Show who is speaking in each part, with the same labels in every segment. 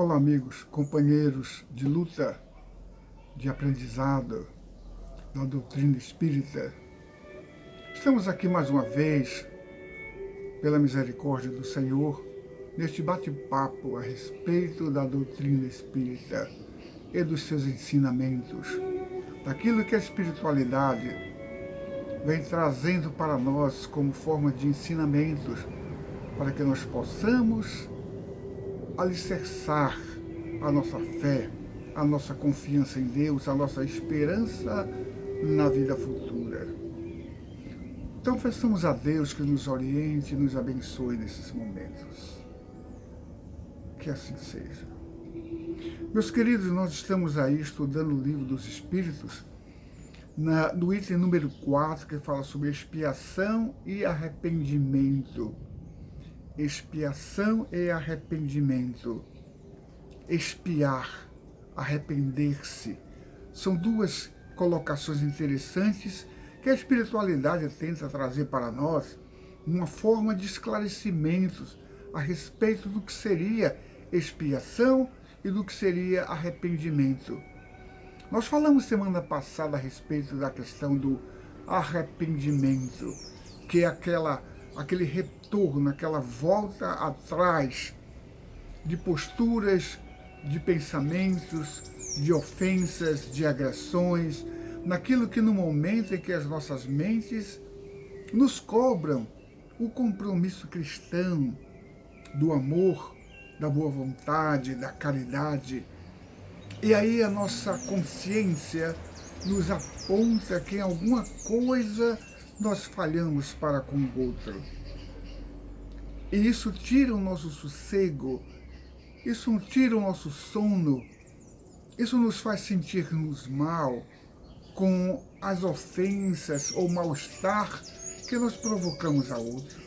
Speaker 1: Olá, amigos, companheiros de luta, de aprendizado da doutrina espírita. Estamos aqui mais uma vez, pela misericórdia do Senhor, neste bate-papo a respeito da doutrina espírita e dos seus ensinamentos, daquilo que a espiritualidade vem trazendo para nós como forma de ensinamentos, para que nós possamos alicerçar a nossa fé, a nossa confiança em Deus, a nossa esperança na vida futura. Então, peçamos a Deus que nos oriente e nos abençoe nesses momentos. Que assim seja. Meus queridos, nós estamos aí estudando o Livro dos Espíritos, no item número 4, que fala sobre expiação e arrependimento. Expiação e arrependimento. Expiar, arrepender-se. São duas colocações interessantes que a espiritualidade tenta trazer para nós uma forma de esclarecimentos a respeito do que seria expiação e do que seria arrependimento. Nós falamos semana passada a respeito da questão do arrependimento, que é aquele retorno, aquela volta atrás de posturas, de pensamentos, de ofensas, de agressões, naquilo que no momento em que as nossas mentes nos cobram o compromisso cristão do amor, da boa vontade, da caridade. E aí a nossa consciência nos aponta que em alguma coisa nós falhamos para com o outro. E isso tira o nosso sossego, isso tira o nosso sono, isso nos faz sentir-nos mal com as ofensas ou mal-estar que nós provocamos a outro.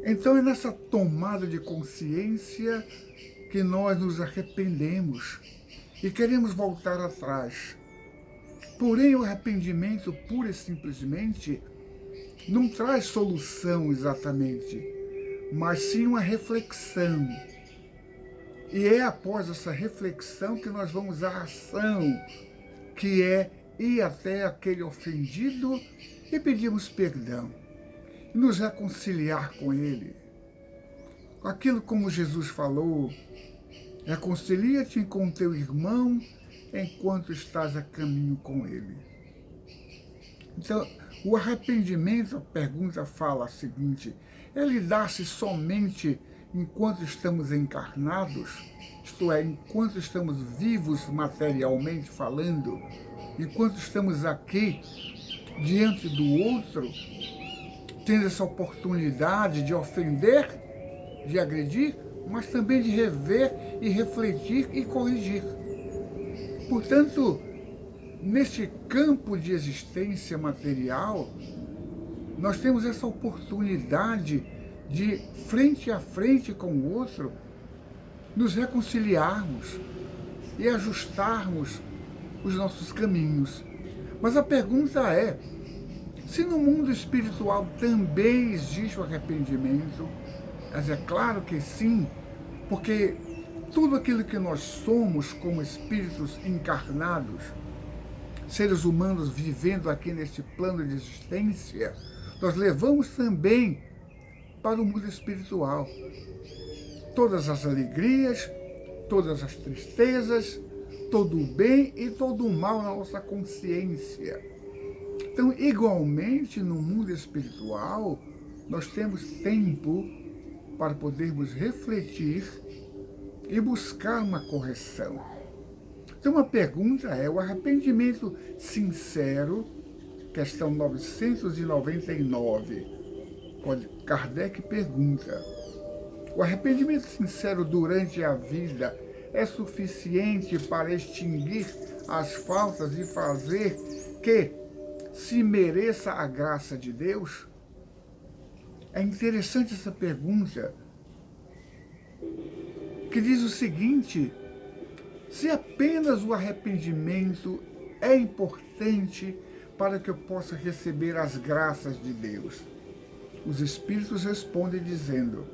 Speaker 1: Então é nessa tomada de consciência que nós nos arrependemos e queremos voltar atrás. Porém, o arrependimento, pura e simplesmente, não traz solução exatamente, mas sim uma reflexão. E é após essa reflexão que nós vamos à ação, que é ir até aquele ofendido e pedirmos perdão, e nos reconciliar com ele. Aquilo como Jesus falou, reconcilia-te com teu irmão enquanto estás a caminho com ele. Então, o arrependimento, a pergunta fala a seguinte, ele dá-se somente enquanto estamos encarnados, isto é, enquanto estamos vivos materialmente falando, enquanto estamos aqui diante do outro, tendo essa oportunidade de ofender, de agredir, mas também de rever e refletir e corrigir. Portanto, neste campo de existência material, nós temos essa oportunidade de, frente a frente com o outro, nos reconciliarmos e ajustarmos os nossos caminhos. Mas a pergunta é, se no mundo espiritual também existe o arrependimento? Mas é claro que sim, porque tudo aquilo que nós somos como espíritos encarnados, seres humanos vivendo aqui neste plano de existência, nós levamos também para o mundo espiritual. Todas as alegrias, todas as tristezas, todo o bem e todo o mal na nossa consciência. Então, igualmente, no mundo espiritual, nós temos tempo para podermos refletir e buscar uma correção. Então, a pergunta é, o arrependimento sincero, questão 999, Kardec pergunta, o arrependimento sincero durante a vida é suficiente para extinguir as faltas e fazer que se mereça a graça de Deus? É interessante essa pergunta, que diz o seguinte, se apenas o arrependimento é importante para que eu possa receber as graças de Deus. Os Espíritos respondem dizendo,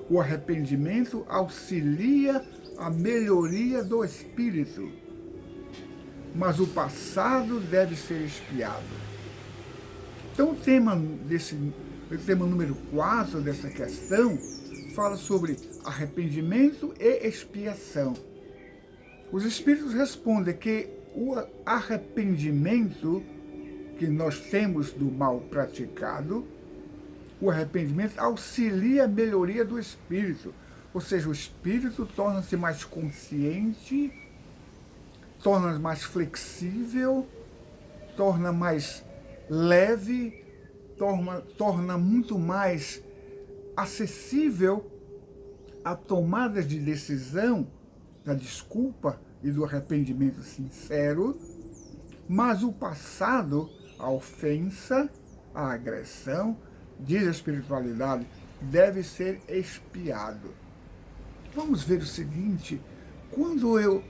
Speaker 1: O arrependimento auxilia a melhoria do espírito, mas o passado deve ser expiado. Então o tema número 4 dessa questão fala sobre arrependimento e expiação. Os espíritos respondem que o arrependimento que nós temos do mal praticado, o arrependimento auxilia a melhoria do espírito, ou seja, o espírito torna-se mais consciente, torna mais flexível, torna mais leve, torna muito mais acessível a tomadas de decisão da desculpa e do arrependimento sincero, mas o passado, a ofensa, a agressão, diz a espiritualidade, deve ser expiado. Vamos ver o seguinte: quando eu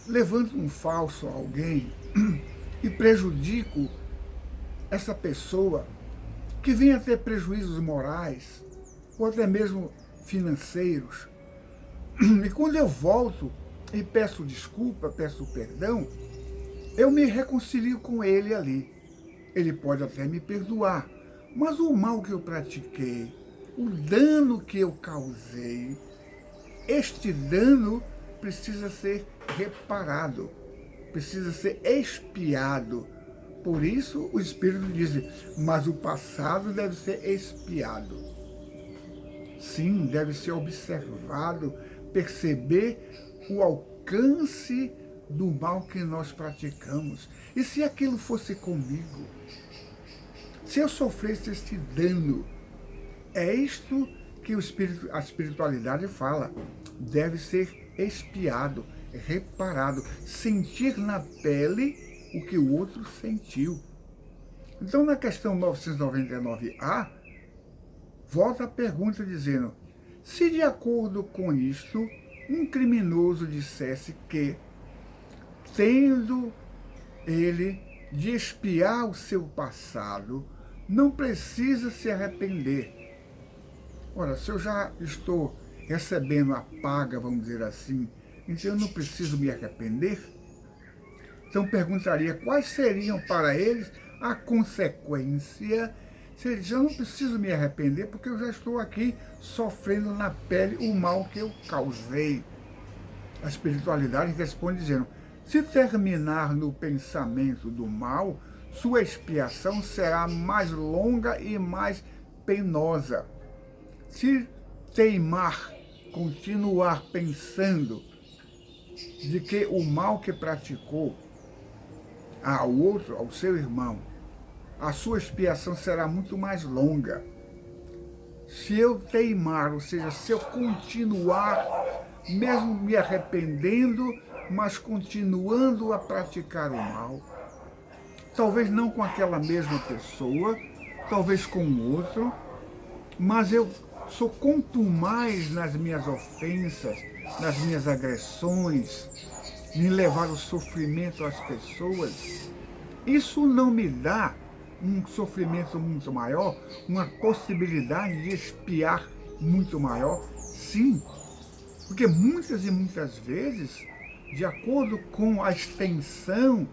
Speaker 1: levanto um falso a alguém e prejudico essa pessoa, que venha a ter prejuízos morais, ou até mesmo financeiros, e quando eu volto e peço desculpa, peço perdão, eu me reconcilio com ele ali. Ele pode até me perdoar, mas o mal que eu pratiquei, o dano que eu causei, este dano precisa ser reparado, precisa ser expiado. Por isso o Espírito diz, mas o passado deve ser expiado. Sim, deve ser observado, perceber o alcance do mal que nós praticamos. E se aquilo fosse comigo? Se eu sofresse este dano? É isto que a espiritualidade fala. Deve ser expiado, reparado, sentir na pele o que o outro sentiu. Então, na questão 999A, volta a pergunta dizendo, se de acordo com isto, um criminoso dissesse que, tendo ele de expiar o seu passado, não precisa se arrepender. Ora, se eu já estou recebendo a paga, vamos dizer assim, então eu não preciso me arrepender? Então perguntaria quais seriam para eles a consequência se ele diz, eu não preciso me arrepender porque eu já estou aqui sofrendo na pele o mal que eu causei. A espiritualidade responde dizendo, se terminar no pensamento do mal, sua expiação será mais longa e mais penosa. Se teimar, continuar pensando de que o mal que praticou ao outro, ao seu irmão, a sua expiação será muito mais longa. Se eu teimar, ou seja, se eu continuar, mesmo me arrependendo, mas continuando a praticar o mal, talvez não com aquela mesma pessoa, talvez com outro, mas eu sou contumaz nas minhas ofensas, nas minhas agressões, em levar o sofrimento às pessoas. Isso não me dá um sofrimento muito maior, uma possibilidade de expiar muito maior? Sim, porque muitas e muitas vezes, de acordo com a extensão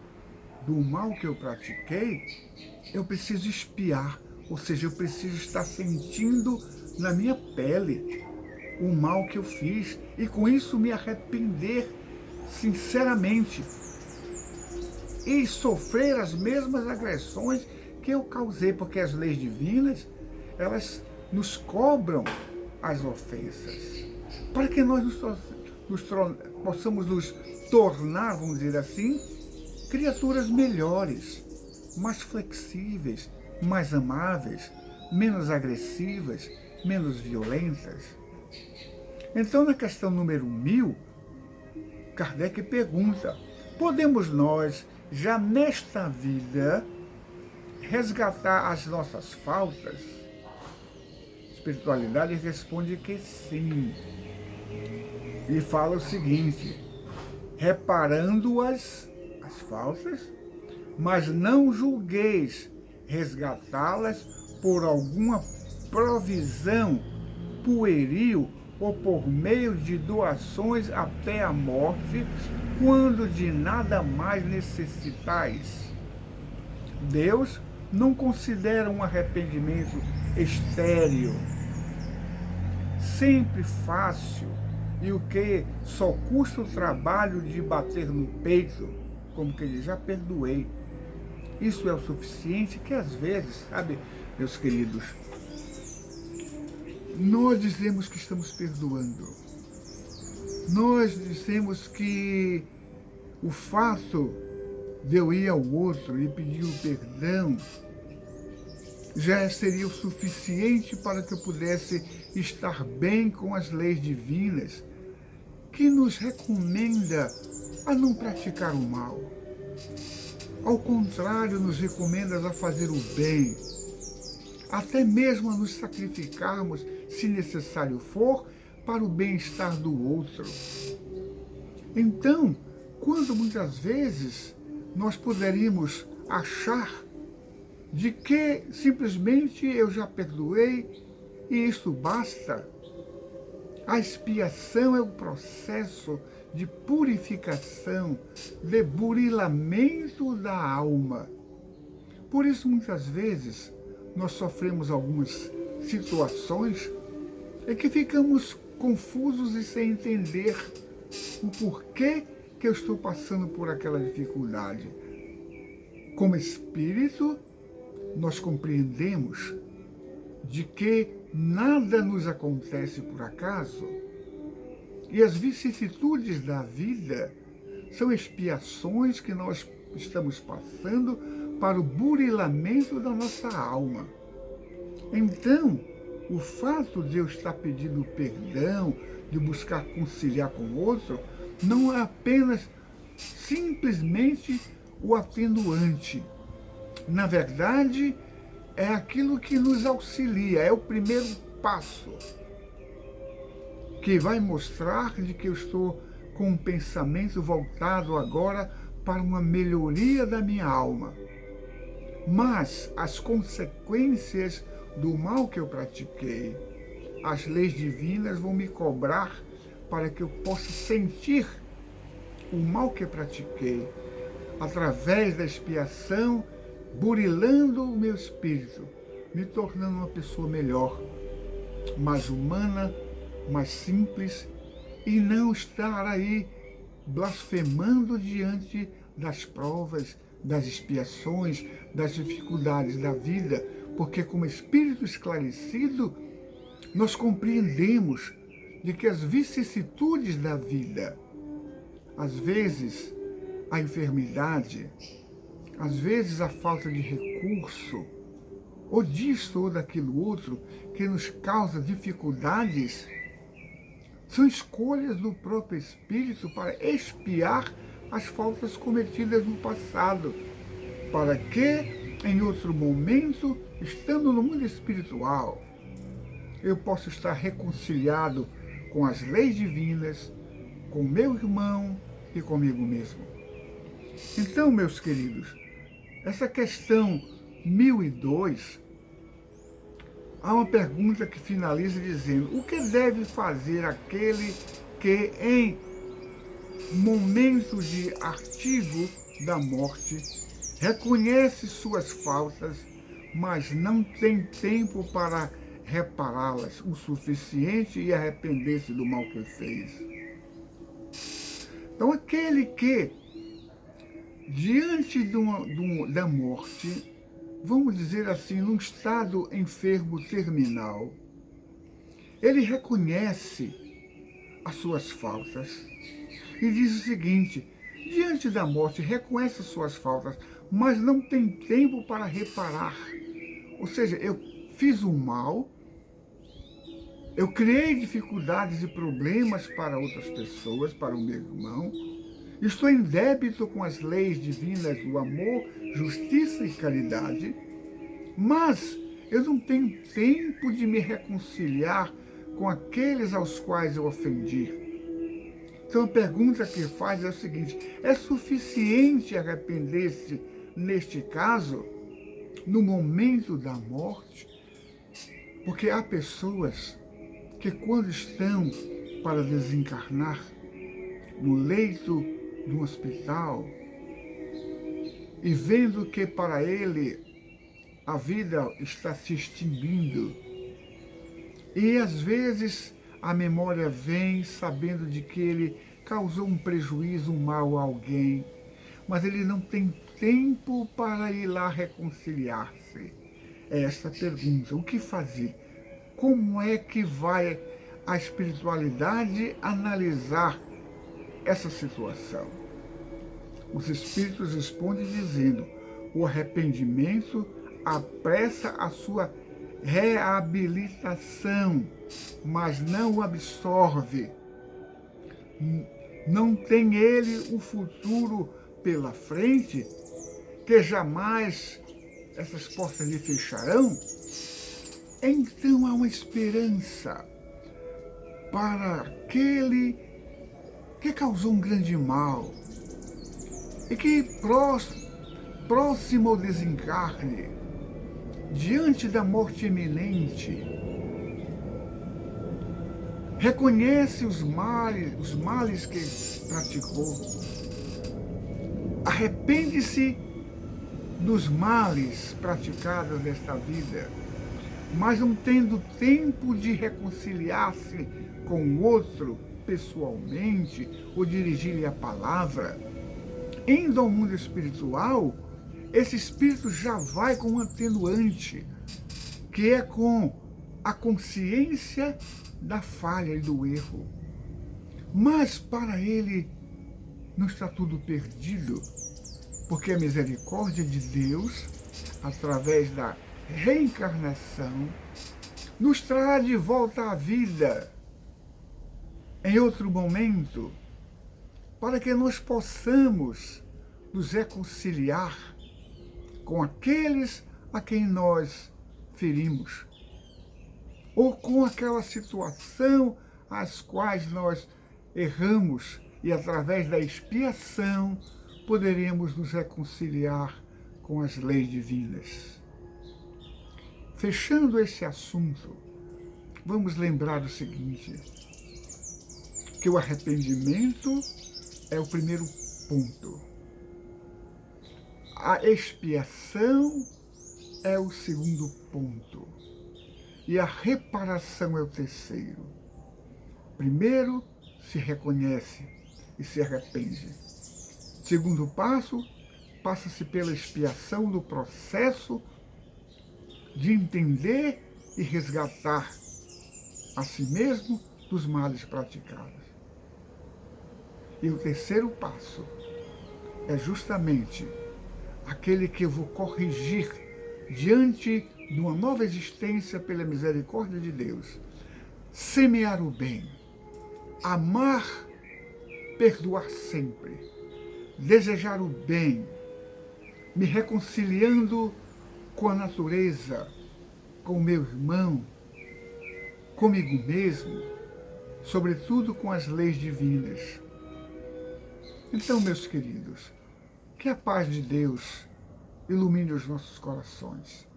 Speaker 1: do mal que eu pratiquei, eu preciso expiar, ou seja, eu preciso estar sentindo na minha pele o mal que eu fiz e com isso me arrepender sinceramente e sofrer as mesmas agressões que eu causei, porque as leis divinas, elas nos cobram as ofensas, para que nós possamos nos tornar, vamos dizer assim, criaturas melhores, mais flexíveis, mais amáveis, menos agressivas, menos violentas. Então, na questão número 1000, Kardec pergunta, podemos nós, já nesta vida, resgatar as nossas faltas? A espiritualidade responde que sim. E fala o seguinte, reparando-as, as faltas, mas não julgueis resgatá-las por alguma provisão pueril ou por meio de doações até a morte, quando de nada mais necessitais. Deus não considera um arrependimento estéril, sempre fácil, e o que só custa o trabalho de bater no peito, como que ele já perdoei. Isso é o suficiente que às vezes, sabe, meus queridos, nós dizemos que estamos perdoando. Nós dizemos que o fato de eu ir ao outro e pedir o perdão já seria o suficiente para que eu pudesse estar bem com as leis divinas, que nos recomenda a não praticar o mal. Ao contrário, nos recomenda a fazer o bem, até mesmo a nos sacrificarmos, se necessário for, para o bem-estar do outro. Então, quando muitas vezes nós poderíamos achar de que simplesmente eu já perdoei e isso basta, a expiação é o processo de purificação, de burilamento da alma. Por isso, muitas vezes, nós sofremos algumas situações em que ficamos confusos e sem entender o porquê que eu estou passando por aquela dificuldade. Como espírito, nós compreendemos de que nada nos acontece por acaso e as vicissitudes da vida são expiações que nós estamos passando para o burilamento da nossa alma. Então, o fato de eu estar pedindo perdão, de buscar conciliar com o outro, não é apenas simplesmente o atenuante. Na verdade, é aquilo que nos auxilia, é o primeiro passo, que vai mostrar de que eu estou com um pensamento voltado agora para uma melhoria da minha alma. Mas as consequências do mal que eu pratiquei, as leis divinas vão me cobrar para que eu possa sentir o mal que eu pratiquei, através da expiação, burilando o meu espírito, me tornando uma pessoa melhor, mais humana, mais simples, e não estar aí blasfemando diante das provas, das expiações, das dificuldades da vida, porque como espírito esclarecido, nós compreendemos de que as vicissitudes da vida, às vezes a enfermidade, às vezes a falta de recurso, ou disso ou daquilo outro, que nos causa dificuldades, são escolhas do próprio Espírito para expiar as faltas cometidas no passado, para que, em outro momento, estando no mundo espiritual, eu possa estar reconciliado com as leis divinas, com meu irmão e comigo mesmo. Então, meus queridos, essa questão 1002, há uma pergunta que finaliza dizendo: o que deve fazer aquele que em momento de artigo da morte reconhece suas faltas, mas não tem tempo para repará-las o suficiente e arrepender-se do mal que fez? Então, aquele que, diante da morte, vamos dizer assim, num estado enfermo terminal, ele reconhece as suas faltas e diz o seguinte: diante da morte, reconhece as suas faltas, mas não tem tempo para reparar. Ou seja, eu fiz o mal, eu criei dificuldades e problemas para outras pessoas, para o meu irmão, estou em débito com as leis divinas do amor, justiça e caridade, mas eu não tenho tempo de me reconciliar com aqueles aos quais eu ofendi. Então a pergunta que faz é o seguinte: é suficiente arrepender-se, neste caso, no momento da morte? Porque há pessoas que quando estão para desencarnar no leito de um hospital e vendo que para ele a vida está se extinguindo, e às vezes a memória vem sabendo de que ele causou um prejuízo, um mal a alguém, mas ele não tem tempo para ir lá reconciliar-se. É esta pergunta: o que fazer? Como é que vai a espiritualidade analisar essa situação? Os espíritos respondem dizendo: o arrependimento apressa a sua reabilitação, mas não o absorve. Não tem ele o futuro pela frente, que jamais essas portas lhe fecharão. Então há uma esperança para aquele que causou um grande mal e que próximo ao desencarne, diante da morte iminente, reconhece os males que praticou, arrepende-se dos males praticados nesta vida, mas não tendo tempo de reconciliar-se com o outro pessoalmente ou dirigir-lhe a palavra, indo ao mundo espiritual, esse espírito já vai com um atenuante, que é com a consciência da falha e do erro. Mas para ele não está tudo perdido, porque a misericórdia de Deus, através da reencarnação, nos trará de volta à vida em outro momento, para que nós possamos nos reconciliar com aqueles a quem nós ferimos, ou com aquela situação às quais nós erramos, e através da expiação poderemos nos reconciliar com as leis divinas. Fechando esse assunto, vamos lembrar o seguinte: que o arrependimento é o primeiro ponto. A expiação é o segundo ponto. E a reparação é o terceiro. Primeiro, se reconhece e se arrepende. Segundo passo, passa-se pela expiação do processo de entender e resgatar a si mesmo dos males praticados. E o terceiro passo é justamente aquele que eu vou corrigir diante de uma nova existência pela misericórdia de Deus. Semear o bem, amar, perdoar sempre, desejar o bem, me reconciliando com a natureza, com o meu irmão, comigo mesmo, sobretudo com as leis divinas. Então, meus queridos, que a paz de Deus ilumine os nossos corações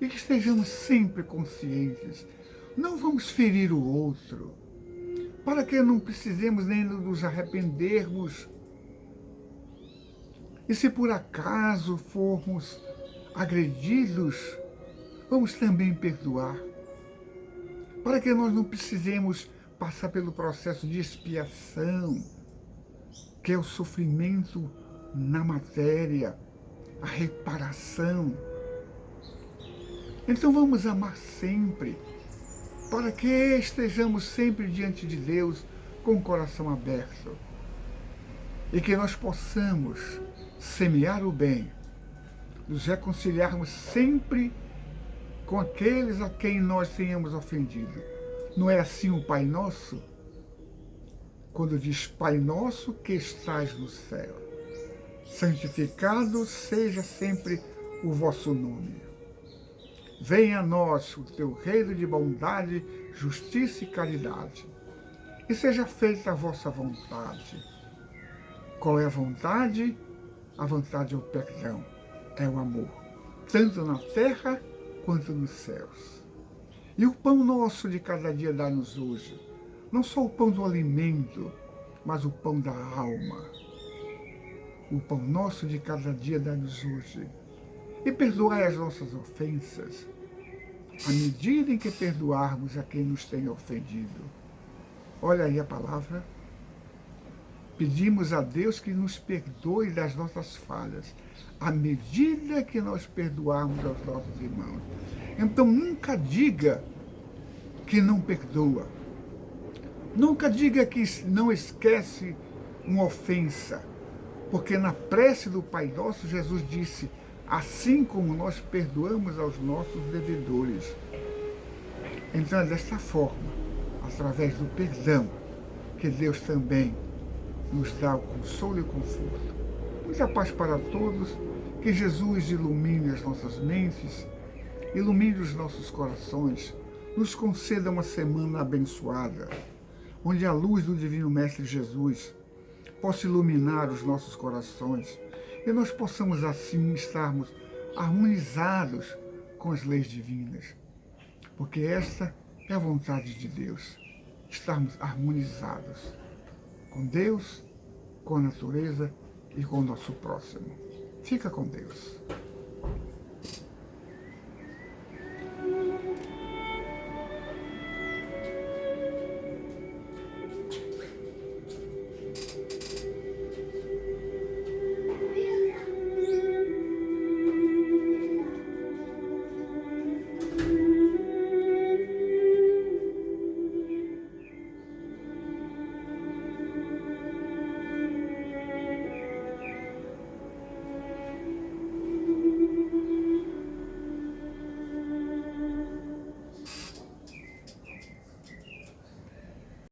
Speaker 1: e que estejamos sempre conscientes. Não vamos ferir o outro, para que não precisemos nem nos arrependermos. E se por acaso formos agredidos, vamos também perdoar, para que nós não precisemos passar pelo processo de expiação, que é o sofrimento na matéria, a reparação. Então vamos amar sempre, para que estejamos sempre diante de Deus com o coração aberto e que nós possamos semear o bem, nos reconciliarmos sempre com aqueles a quem nós tenhamos ofendido. Não é assim o Pai Nosso? Quando diz: Pai nosso que estás no céu, santificado seja sempre o vosso nome. Venha a nós o teu reino de bondade, justiça e caridade, e seja feita a vossa vontade. Qual é a vontade? A vontade é o perdão, é o amor, tanto na terra quanto nos céus. E o pão nosso de cada dia dá-nos hoje. Não só o pão do alimento, mas o pão da alma. O pão nosso de cada dia dá-nos hoje. E perdoai as nossas ofensas, à medida em que perdoarmos a quem nos tem ofendido. Olha aí a palavra. Pedimos a Deus que nos perdoe das nossas falhas, à medida que nós perdoarmos aos nossos irmãos. Então nunca diga que não perdoa. Nunca diga que não esquece uma ofensa. Porque na prece do Pai Nosso, Jesus disse, assim como nós perdoamos aos nossos devedores. Então é desta forma, através do perdão, que Deus também nos dá o consolo e o conforto. Muita paz para todos, que Jesus ilumine as nossas mentes, ilumine os nossos corações, nos conceda uma semana abençoada, onde a luz do Divino Mestre Jesus possa iluminar os nossos corações e nós possamos assim estarmos harmonizados com as leis divinas, porque esta é a vontade de Deus, estarmos harmonizados com Deus, com a natureza e com o nosso próximo. Fica com Deus.